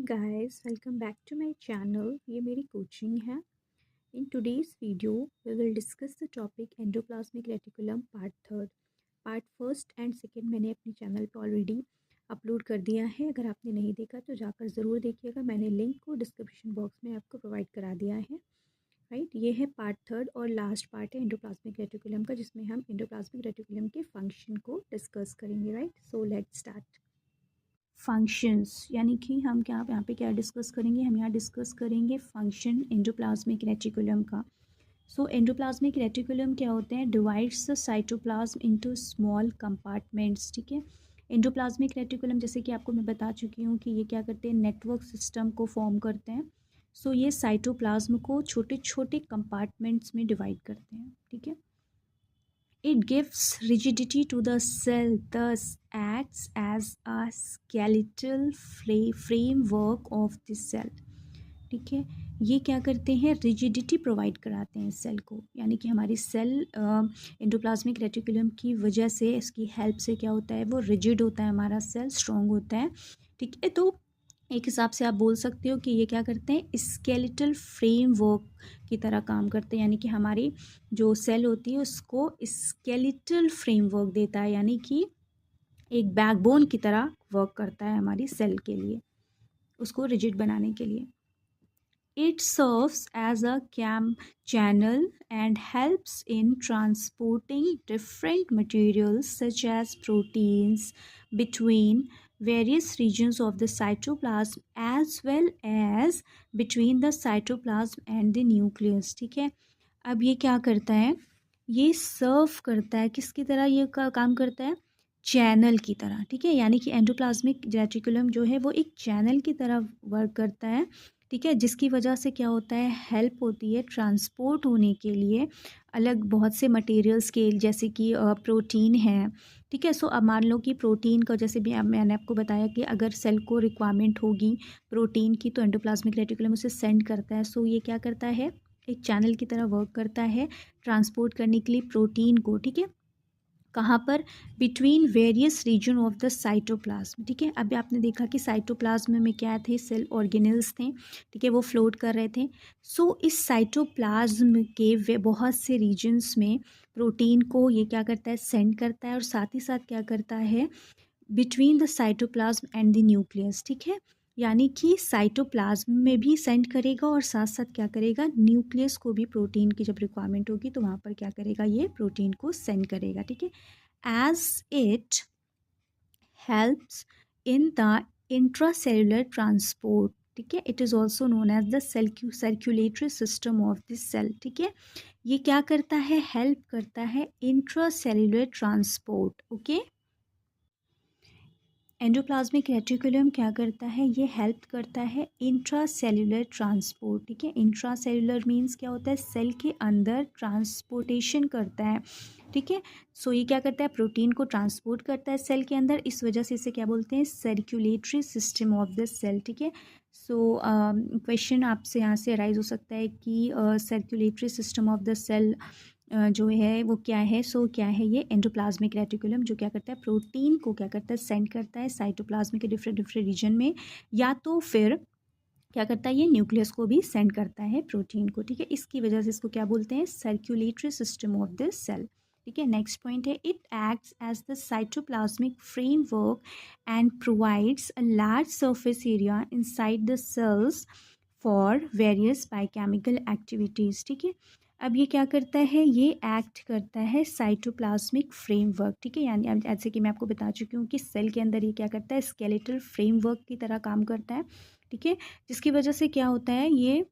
guys, welcome back to my channel. ये मेरी coaching है. In today's video, we will discuss the topic endoplasmic reticulum part third. Part first and second मैंने अपने channel पर already upload कर दिया है. अगर आपने नहीं देखा तो जाकर ज़रूर देखिएगा. मैंने लिंक को डिस्क्रिप्शन बॉक्स में आपको प्रोवाइड करा दिया है. राइट, ये है पार्ट थर्ड और लास्ट पार्ट है एंडोप्लाज्मिक रेटिकुलम का, जिसमें हम एंडोप्लाज्मिक रेटिकुलम के फंक्शन को डिस्कस करेंगे. Right, so let's start. Functions यानी कि हम क्या यहाँ पे क्या डिस्कस करेंगे, हम यहाँ डिस्कस करेंगे फंक्शन एंडोप्लाज्मिक रेटिकुलम का. सो एंडोप्लाज्मिक रेटिकुलम क्या होते हैं, divides the cytoplasm into small compartments. ठीक है, एंडोप्लाज्मिक रेटिकुलम जैसे कि आपको मैं बता चुकी हूँ कि ये क्या करते हैं, नेटवर्क सिस्टम को फॉर्म करते हैं. सो ये साइटोप्लाज्म को छोटे छोटे कंपार्टमेंट्स में डिवाइड करते हैं. ठीक है, it gives rigidity to the cell, thus acts as a skeletal framework of the cell. ठीक है, ये क्या करते हैं, रिजिडिटी प्रोवाइड कराते हैं सेल को. यानी कि हमारी सेल एंडोप्लाज्मिक रेटिकुलम की वजह से, इसकी हेल्प से क्या होता है, वो रिजिड होता है, हमारा सेल स्ट्रॉन्ग होता है. ठीक है, तो एक हिसाब से आप बोल सकते हो कि ये क्या करते हैं, स्केलेटल फ्रेमवर्क की तरह काम करते हैं. यानी कि हमारी जो सेल होती है उसको स्केलेटल फ्रेमवर्क देता है, यानी कि एक बैकबोन की तरह वर्क करता है हमारी सेल के लिए, उसको रिजिड बनाने के लिए. It serves as a cam channel and helps in transporting different materials such as proteins between various regions of the cytoplasm as well as between the cytoplasm and the nucleus. ठीक है, अब ये क्या करता है, ये सर्व करता है, किसकी तरह ये काम करता है, चैनल की तरह. ठीक है, यानी कि एंडोप्लाज्मिक रेटिकुलम जो है वो एक चैनल की तरह वर्क करता है. ठीक है, जिसकी वजह से क्या होता है, हेल्प होती है ट्रांसपोर्ट होने के लिए अलग बहुत से मटेरियल्स के, जैसे कि प्रोटीन है. ठीक है, सो अब मान लो कि प्रोटीन का, जैसे भी मैंने आपको बताया कि अगर सेल को रिक्वायरमेंट होगी प्रोटीन की तो एंडोप्लाज्मिक रेटिकुलम उसे सेंड करता है. सो ये क्या करता है, एक चैनल की तरह वर्क करता है ट्रांसपोर्ट करने के लिए प्रोटीन को. ठीक है, कहाँ पर, between various region of the cytoplasm. ठीक है, अभी आपने देखा कि साइटोप्लाज्म में क्या थे, सेल ऑर्गेनेल्स थे. ठीक है, वो फ्लोट कर रहे थे. सो इस साइटोप्लाज्म के वे बहुत से रीजन्स में प्रोटीन को ये क्या करता है, सेंड करता है, और साथ ही साथ क्या करता है, between the cytoplasm and the nucleus. ठीक है, यानी कि साइटोप्लाज्म में भी सेंड करेगा और साथ साथ क्या करेगा, न्यूक्लियस को भी प्रोटीन की जब रिक्वायरमेंट होगी तो वहाँ पर क्या करेगा, ये प्रोटीन को सेंड करेगा. ठीक है, as it helps in the intracellular transport. ठीक है, it is also known as the circulatory system of the cell. ठीक है, ये क्या करता है, हेल्प करता है intracellular transport. Okay, endoplasmic reticulum क्या करता है, ये हेल्प करता है इंट्रासेल्युलर ट्रांसपोर्ट. ठीक है, इंट्रासेल्युलर मींस क्या होता है, सेल के अंदर ट्रांसपोर्टेशन करता है. ठीक है, सो ये क्या करता है, प्रोटीन को ट्रांसपोर्ट करता है सेल के अंदर, इस वजह से इसे क्या बोलते हैं, circulatory system of the cell. ठीक है, सो क्वेश्चन आपसे यहाँ से अराइज हो सकता है कि circulatory system of the cell जो है वो क्या है. सो क्या है, ये एंडोप्लाज्मिक रेटिकुलम जो क्या करता है, प्रोटीन को क्या करता है, सेंड करता है साइटोप्लाज्म के डिफरेंट डिफरेंट रीजन में, या तो फिर क्या करता है, ये न्यूक्लियस को भी सेंड करता है प्रोटीन को. ठीक है, इसकी वजह से इसको क्या बोलते हैं, circulatory system of the cell. ठीक है, नेक्स्ट पॉइंट है, it acts as the cytoplasmic framework and provides a large surface area inside the cells for various biochemical activities. ठीक है, अब ये क्या करता है, ये एक्ट करता है साइटोप्लाज्मिक फ्रेमवर्क. ठीक है, यानी जैसे कि मैं आपको बता चुकी हूँ कि सेल के अंदर ये क्या करता है, स्केलेटल फ्रेमवर्क की तरह काम करता है. ठीक है, जिसकी वजह से क्या होता है, ये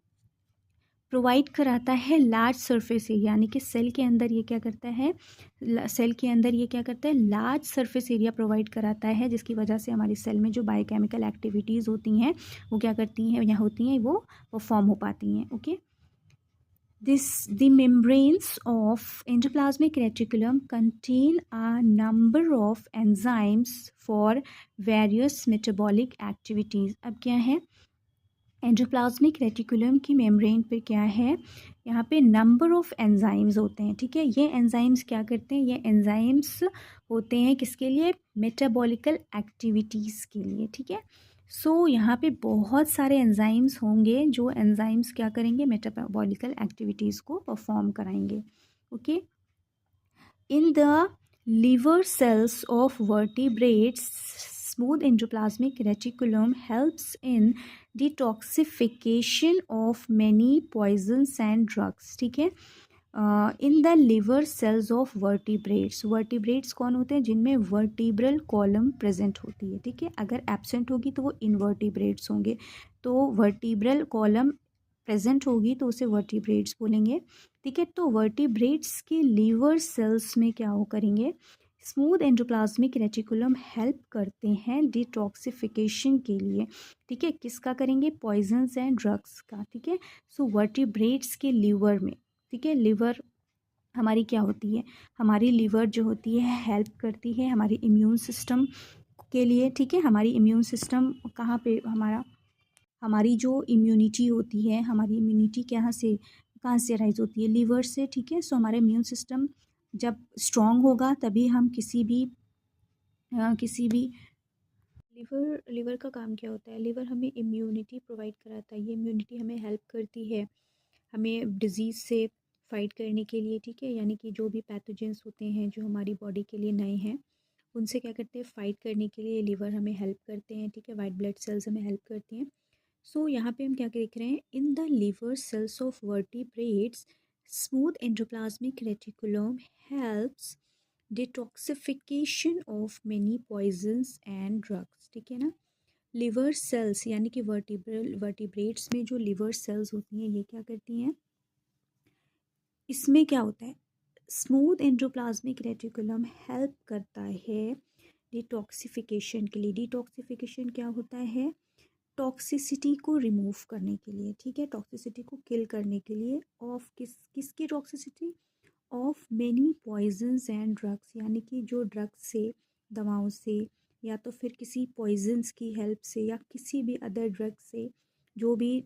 प्रोवाइड कराता है लार्ज सरफेस एरिया. यानी कि सेल के अंदर ये क्या करता है, सेल के अंदर ये क्या करता है, लार्ज सरफेस एरिया प्रोवाइड कराता है, जिसकी वजह से हमारी सेल में जो बायोकेमिकल एक्टिविटीज़ होती हैं वो क्या करती हैं, यहाँ होती हैं, वो परफॉर्म हो पाती हैं. Okay, the membranes of endoplasmic reticulum contain a number of enzymes for various metabolic activities. अब क्या है, एंडोप्लाज्मिक रेटिकुलम की मेम्ब्रेन पे क्या है, यहाँ पे नंबर ऑफ एंजाइम्स होते हैं. ठीक है, ये एंजाइम्स क्या करते हैं, ये एंजाइम्स होते हैं किसके लिए, मेटाबॉलिकल एक्टिविटीज़ के लिए. ठीक है, सो यहाँ पे बहुत सारे एंजाइम्स होंगे जो एंजाइम्स क्या करेंगे, मेटाबॉलिकल एक्टिविटीज़ को परफॉर्म कराएंगे. Okay. In the liver cells of vertebrates, smooth endoplasmic reticulum helps in detoxification of many poisons and drugs. ठीक है. इन the liver cells of vertebrates. Vertebrates कौन होते हैं? जिनमें वर्टिब्रल कॉलम प्रेजेंट होती है. ठीक है. अगर एब्सेंट होगी तो वो इनवर्टिब्रेट्स होंगे. तो वर्टिब्रल कॉलम प्रेजेंट होगी तो उसे वर्टिब्रेट्स बोलेंगे. ठीक है. तो वर्टिब्रेट्स के लीवर सेल्स में क्या हो करेंगे, स्मूथ एंडोप्लाज्मिक रेटिकुलम हेल्प करते हैं डिटॉक्सिफिकेशन के लिए. ठीक है. किसका करेंगे? पॉइजन्स एंड ड्रग्स का. ठीक है. सो वर्टिब्रेट्स के लीवर में, ठीक है, लिवर हमारी क्या होती है, हमारी लिवर जो होती है हेल्प करती है हमारी इम्यून सिस्टम के लिए. ठीक है. हमारी इम्यून सिस्टम कहाँ पे, हमारी जो इम्यूनिटी होती है, हमारी इम्यूनिटी कहाँ से राइज होती है? लीवर से. ठीक है. सो हमारा इम्यून सिस्टम जब स्ट्रांग होगा तभी हम किसी भी लिवर का काम क्या होता है? लिवर हमें इम्यूनिटी प्रोवाइड कराता है. ये इम्यूनिटी हमें हेल्प करती है हमें डिज़ीज़ से फाइट करने के लिए. ठीक है. यानी कि जो भी पैथोजेंस होते हैं जो हमारी बॉडी के लिए नए हैं, उनसे क्या करते हैं, फाइट करने के लिए लिवर हमें हेल्प करते हैं. ठीक है. वाइट ब्लड सेल्स हमें हेल्प करती हैं. सो यहाँ पे हम क्या देख रहे हैं, in the liver cells of vertebrates smooth endoplasmic reticulum helps detoxification of many poisons and drugs. ठीक है ना. लिवर सेल्स यानी कि वर्टिब्रेट्स में जो लिवर सेल्स होती हैं ये क्या करती हैं, इसमें क्या होता है, स्मूथ एंडोप्लाज्मिक रेटिकुलम हेल्प करता है डिटॉक्सिफिकेशन के लिए. डिटॉक्सिफिकेशन क्या होता है? टॉक्सिसिटी को रिमूव करने के लिए. ठीक है. टॉक्सिसिटी को किल करने के लिए. ऑफ किसकी toxicity? Of many poisons and drugs. यानी कि जो ड्रग्स से, दवाओं से, या तो फिर किसी पॉइजन्स की हेल्प से या किसी भी अदर ड्रग से जो भी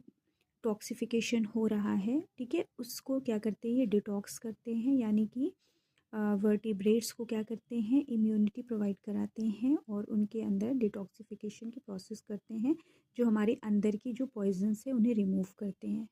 टॉक्सिफिकेशन हो रहा है, ठीक है, उसको क्या करते हैं, ये डिटॉक्स करते हैं. यानी कि वर्टिब्रेट्स को क्या करते हैं, इम्यूनिटी प्रोवाइड कराते हैं और उनके अंदर डिटॉक्सिफिकेशन की प्रोसेस करते हैं, जो हमारे अंदर की जो पॉइजन्स है उन्हें रिमूव करते हैं.